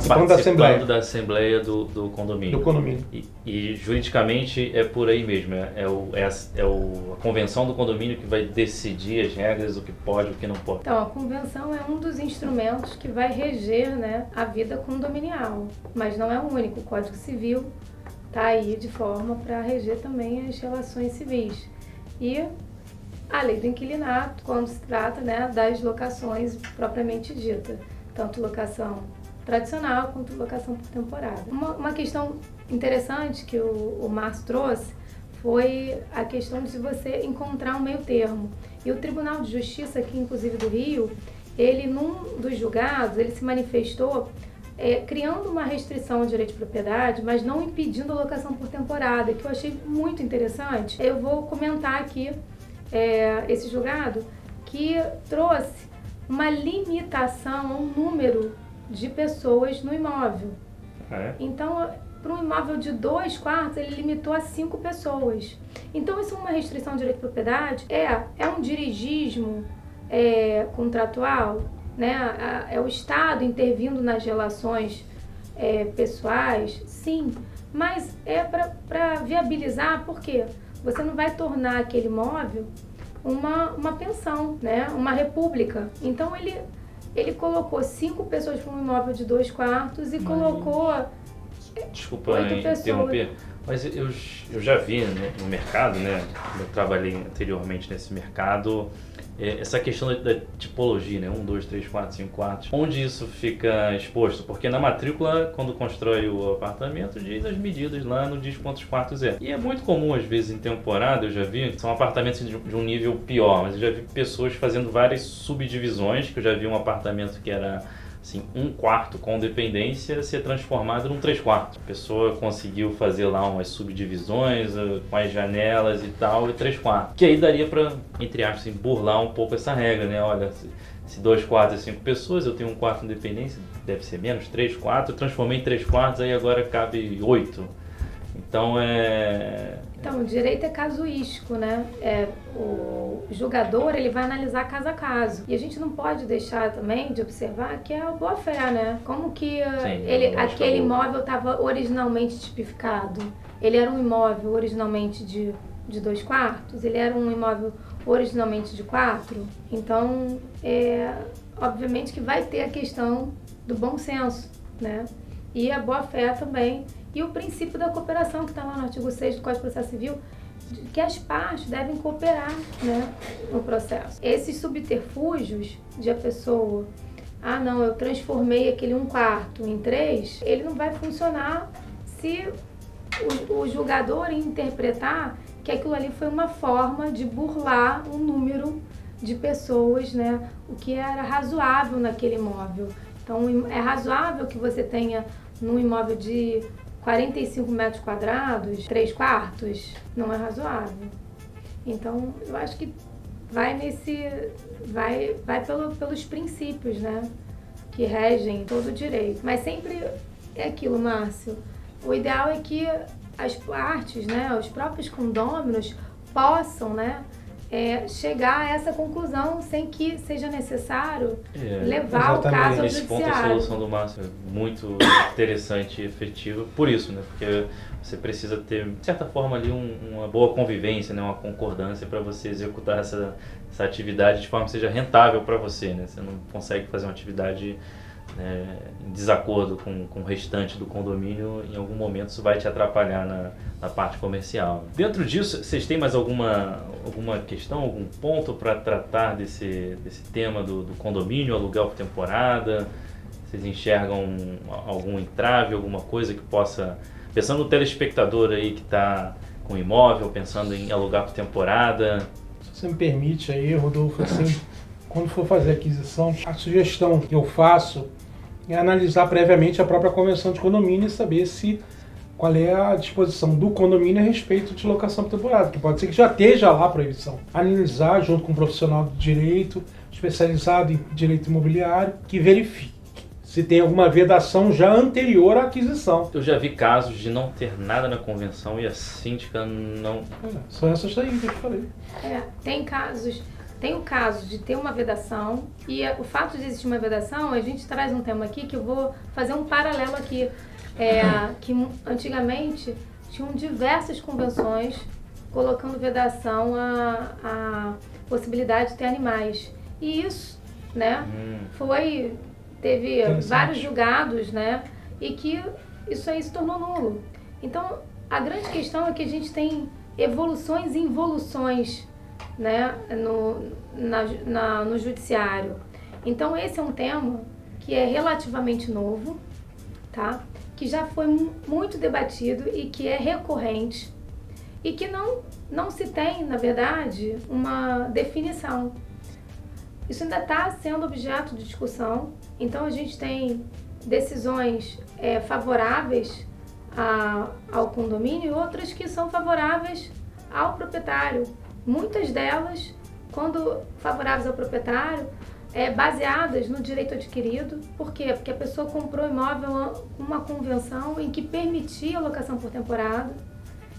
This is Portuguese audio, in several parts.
participando da assembleia do condomínio. Do condomínio. E juridicamente é por aí mesmo, a convenção do condomínio que vai decidir as regras, o que pode e o que não pode. Então, a convenção é um dos instrumentos que vai reger, né, a vida condominial, mas não é o único. O Código Civil está aí de forma para reger também as relações civis. E a lei do inquilinato, quando se trata, né, das locações propriamente dita, tanto locação tradicional quanto locação por temporada. Uma questão interessante que o Márcio trouxe foi a questão de você encontrar um meio termo. E o Tribunal de Justiça, aqui inclusive do Rio, ele num dos julgados, ele se manifestou criando uma restrição ao direito de propriedade, mas não impedindo a locação por temporada, que eu achei muito interessante. Eu vou comentar aqui esse julgado que trouxe uma limitação ao número de pessoas no imóvel. Então, para um imóvel de 2 quartos, ele limitou a 5 pessoas. Então, isso é uma restrição ao direito de propriedade? É um dirigismo contratual? Né? É o Estado intervindo nas relações pessoais? Sim, mas é para viabilizar, porque você não vai tornar aquele imóvel uma pensão, né? Uma república. Então, ele colocou 5 pessoas para um imóvel de 2 quartos e colocou Desculpa 8 interromper, mas eu já vi, né, no mercado, né? Eu trabalhei anteriormente nesse mercado, essa questão da tipologia, né? 1, 2, 3, 4, 5 quartos. Onde isso fica exposto? Porque na matrícula, quando constrói o apartamento, diz as medidas lá, não diz quantos quartos é. E é muito comum, às vezes, em temporada, eu já vi, são apartamentos de um nível pior, mas eu já vi pessoas fazendo várias subdivisões, que eu já vi um apartamento que era assim, 1 quarto com dependência ser transformado num 3 quartos. A pessoa conseguiu fazer lá umas subdivisões com as janelas e tal, e 3 quartos. Que aí daria para, entre aspas, assim, burlar um pouco essa regra, né? Olha, se 2 quartos é 5 pessoas, eu tenho 1 quarto com dependência, deve ser menos, 3 quartos, eu transformei em 3 quartos, aí agora cabe 8. Então Então, o direito é casuístico, né? O julgador, ele vai analisar caso a caso. E a gente não pode deixar também de observar que é a boa-fé, né? Como que aquele imóvel estava originalmente tipificado? Ele era um imóvel originalmente de 2 quartos? Ele era um imóvel originalmente de 4? Então, obviamente que vai ter a questão do bom senso, né? E a boa-fé também. E o princípio da cooperação, que está lá no artigo 6 do Código de Processo Civil, que as partes devem cooperar, né, no processo. Esses subterfúgios de a pessoa, não, eu transformei aquele 1 quarto em 3, ele não vai funcionar se o julgador interpretar que aquilo ali foi uma forma de burlar um número de pessoas, né, o que era razoável naquele imóvel. Então, é razoável que você tenha num imóvel de 45 metros quadrados, 3 quartos, não é razoável. Então, eu acho que vai pelos princípios, né, que regem todo o direito. Mas sempre é aquilo, Márcio, o ideal é que as partes, né, os próprios condôminos possam, né, chegar a essa conclusão sem que seja necessário levar o caso ao judiciário. Nesse ponto, a solução do Márcio é muito interessante e efetiva por isso, né? Porque você precisa ter, de certa forma, ali uma boa convivência, né? Uma concordância para você executar essa atividade de forma que seja rentável para você, né? Você não consegue fazer uma atividade em desacordo com o restante do condomínio, em algum momento isso vai te atrapalhar na parte comercial. Dentro disso, vocês têm mais alguma questão, algum ponto para tratar desse tema do condomínio, aluguel por temporada? Vocês enxergam algum entrave, alguma coisa que possa... Pensando no telespectador aí que está com imóvel, pensando em alugar por temporada... Se você me permite aí, Rodolfo, assim, quando for fazer a aquisição, a sugestão que eu faço é analisar previamente a própria convenção de condomínio e saber qual é a disposição do condomínio a respeito de locação por temporada, que pode ser que já esteja lá a proibição. Analisar junto com um profissional de direito, especializado em direito imobiliário, que verifique se tem alguma vedação já anterior à aquisição. Eu já vi casos de não ter nada na convenção e a síndica não... São essas daí que eu te falei. Tem casos tem o caso de ter uma vedação, e o fato de existir uma vedação, a gente traz um tema aqui que eu vou fazer um paralelo aqui, que antigamente tinham diversas convenções colocando vedação à possibilidade de ter animais. E isso, né, teve vários julgados, né, e que isso aí se tornou nulo. Então, a grande questão é que a gente tem evoluções e involuções, né, no judiciário. Então, esse é um tema que é relativamente novo, tá? Que já foi muito debatido e que é recorrente e que não se tem, na verdade, uma definição. Isso ainda está sendo objeto de discussão, então a gente tem decisões favoráveis ao condomínio e outras que são favoráveis ao proprietário. Muitas delas, quando favoráveis ao proprietário, baseadas no direito adquirido. Por quê? Porque a pessoa comprou o imóvel com uma convenção em que permitia a locação por temporada,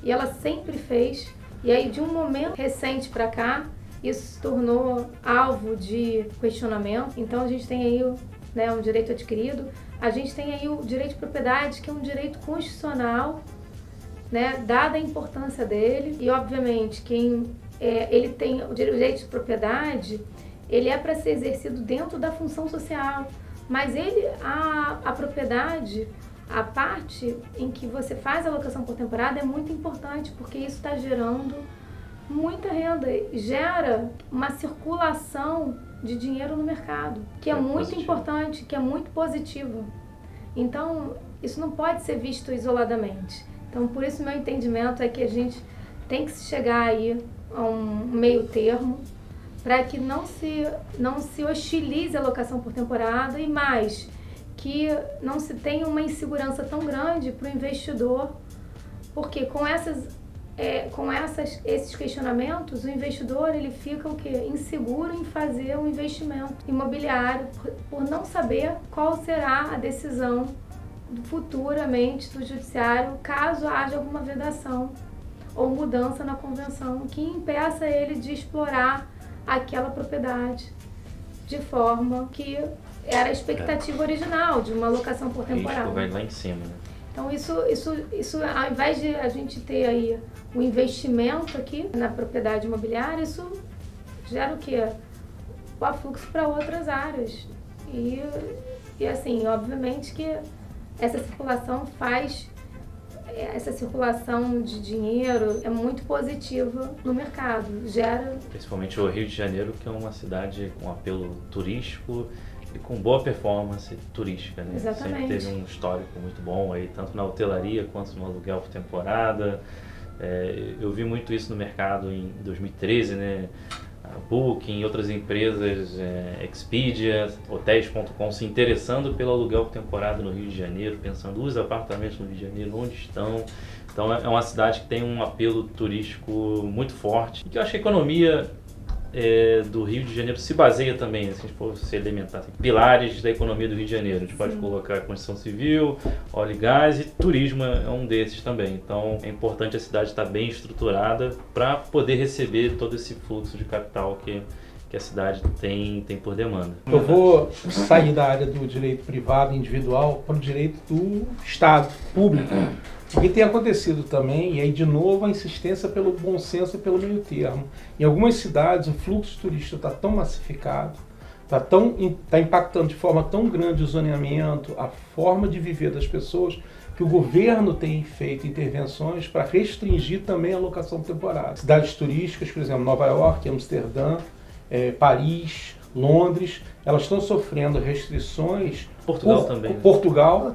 e ela sempre fez. E aí, de um momento recente para cá, isso se tornou alvo de questionamento. Então, a gente tem aí, né, um direito adquirido. A gente tem aí o direito de propriedade, que é um direito constitucional, né, dada a importância dele. E, obviamente, ele tem o direito de propriedade, ele é para ser exercido dentro da função social. Mas a propriedade, a parte em que você faz a locação por temporada é muito importante, porque isso está gerando muita renda, gera uma circulação de dinheiro no mercado, que é muito importante, que é muito positiva. Então, isso não pode ser visto isoladamente. Então, por isso, meu entendimento é que a gente tem que chegar aí a um meio termo, para que não se hostilize a locação por temporada e mais, que não se tenha uma insegurança tão grande para o investidor, porque com esses questionamentos, o investidor ele fica inseguro em fazer um investimento imobiliário por não saber qual será a decisão futuramente do judiciário, caso haja alguma vedação ou mudança na convenção que impeça ele de explorar aquela propriedade de forma que era a expectativa original de uma locação por temporada. O risco vai lá em cima, né? Então isso, ao invés de a gente ter aí um investimento aqui na propriedade imobiliária, isso gera o quê? O afluxo para outras áreas. E assim, obviamente que essa circulação de dinheiro é muito positiva no mercado, gera... Principalmente o Rio de Janeiro, que é uma cidade com apelo turístico e com boa performance turística, né? Exatamente. Sempre teve um histórico muito bom aí, tanto na hotelaria quanto no aluguel por temporada. Eu vi muito isso no mercado em 2013, né? A Booking, outras empresas, Expedia, Hotels.com se interessando pelo aluguel por temporada no Rio de Janeiro, pensando os apartamentos no Rio de Janeiro, onde estão. Então é uma cidade que tem um apelo turístico muito forte e que eu acho que a economia do Rio de Janeiro se baseia também, se a gente for se elementar, assim, pilares da economia do Rio de Janeiro. A gente pode colocar construção civil, óleo e gás, e turismo é um desses também. Então é importante a cidade estar bem estruturada para poder receber todo esse fluxo de capital que a cidade tem por demanda. Eu vou sair da área do direito privado individual para o direito do Estado, público. O que tem acontecido também, e aí de novo a insistência pelo bom senso e pelo meio termo. Em algumas cidades o fluxo turístico está tão massificado, está impactando de forma tão grande o zoneamento, a forma de viver das pessoas, que o governo tem feito intervenções para restringir também a locação temporária. Cidades turísticas, por exemplo, Nova York, Amsterdã, Paris, Londres, elas estão sofrendo restrições. Portugal também. Né? Portugal,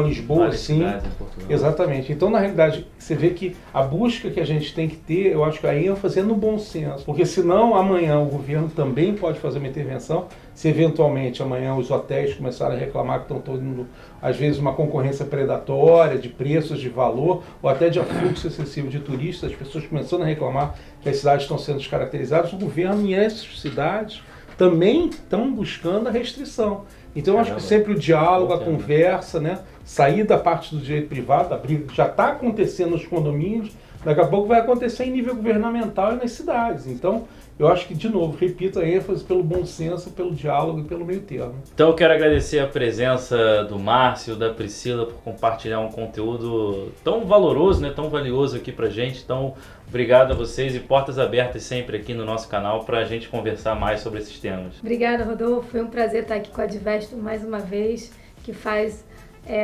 Lisboa, sim. Portugal. Exatamente. Então, na realidade, você vê que a busca que a gente tem que ter, eu acho que a ênfase é no bom senso. Porque senão, amanhã, o governo também pode fazer uma intervenção. Se eventualmente amanhã os hotéis começarem a reclamar que estão tendo, às vezes, uma concorrência predatória de preços, de valor, ou até de afluxo excessivo de turistas, as pessoas começando a reclamar que as cidades estão sendo descaracterizadas, o governo em essas cidades também estão buscando a restrição. Então, eu acho que sempre o diálogo, a conversa, né? sair da parte do direito privado, da briga que já está acontecendo nos condomínios, daqui a pouco vai acontecer em nível governamental e nas cidades. Então, eu acho que, de novo, repito a ênfase pelo bom senso, pelo diálogo e pelo meio termo. Então eu quero agradecer a presença do Márcio, da Priscila, por compartilhar um conteúdo tão valoroso, né, tão valioso aqui pra gente. Então, obrigado a vocês e portas abertas sempre aqui no nosso canal para a gente conversar mais sobre esses temas. Obrigada, Rodolfo. Foi um prazer estar aqui com a Advesto mais uma vez, que faz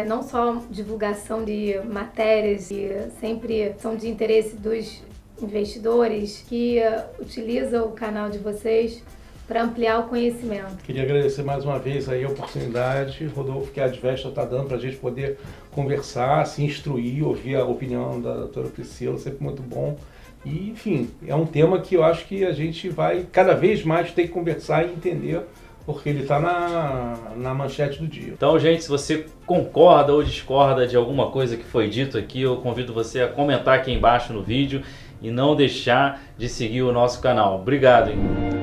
não só divulgação de matérias que sempre são de interesse dos investidores, que utilizam o canal de vocês para ampliar o conhecimento. Queria agradecer mais uma vez aí a oportunidade, Rodolfo, que a Advesto está dando para a gente poder conversar, se instruir, ouvir a opinião da doutora Priscila, sempre muito bom. E, enfim, é um tema que eu acho que a gente vai cada vez mais ter que conversar e entender, porque ele está na manchete do dia. Então, gente, se você concorda ou discorda de alguma coisa que foi dito aqui, eu convido você a comentar aqui embaixo no vídeo e não deixar de seguir o nosso canal. Obrigado, hein?